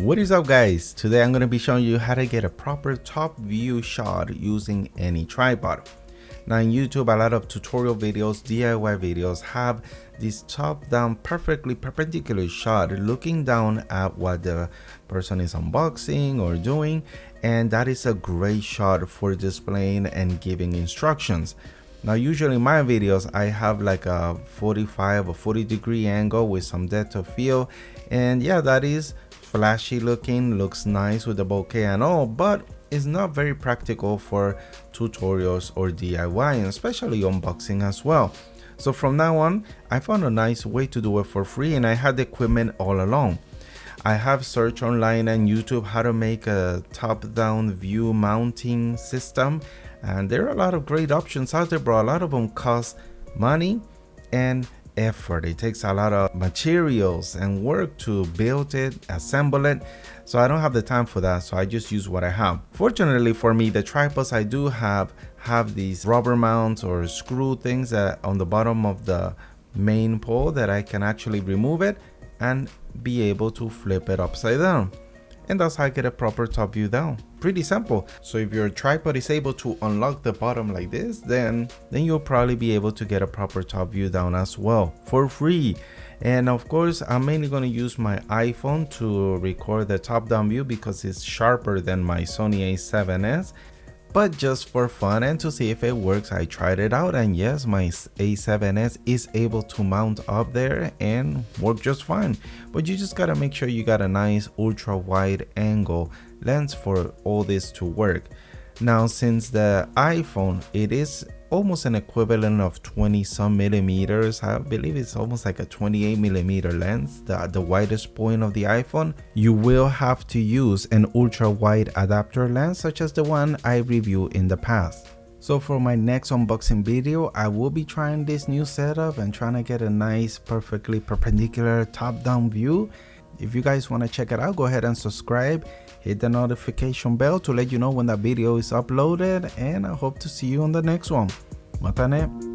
What is up guys? Today I'm going to be showing you how to get a proper top view shot using any tripod. Now in YouTube, a lot of tutorial videos, DIY videos have this top down perfectly perpendicular shot looking down at what the person is unboxing or doing, and that is a great shot for displaying and giving instructions. Now usually in my videos I have like a 45 or 40 degree angle with some depth of field, and yeah, that is flashy looking, looks nice with the bokeh and all, but it's not very practical for tutorials or DIY, and especially unboxing as well. So from now on, I found a nice way to do it for free, and I had the equipment all along. I have searched online and YouTube how to make a top-down view mounting system, and there are a lot of great options out there, but a lot of them cost money and effort. It takes a lot of materials and work to build it, assemble it, so I don't have the time for that, so I just use what I have. Fortunately for me, the tripods I do have these rubber mounts or screw things on the bottom of the main pole that I can actually remove it and be able to flip it upside down, and that's how I get a proper top view down. Pretty simple. So if your tripod is able to unlock the bottom like this, then you'll probably be able to get a proper top view down as well for free. And of course, I'm mainly going to use my iPhone to record the top down view because it's sharper than my Sony a7s. But just for fun and to see if it works, I tried it out, and yes, my a7s is able to mount up there and work just fine. But you just gotta make sure you got a nice ultra wide angle lens for all this to work. Now since the iPhone, it is almost an equivalent of 20 some millimeters, I believe it's almost like a 28 millimeter lens, the widest point of the iPhone, you will have to use an ultra wide adapter lens such as the one I reviewed in the past. So for my next unboxing video, I will be trying this new setup and trying to get a nice perfectly perpendicular top down view. If you guys want to check it out, go ahead and subscribe, hit the notification bell to let you know when that video is uploaded, and I hope to see you on the next one. Matane.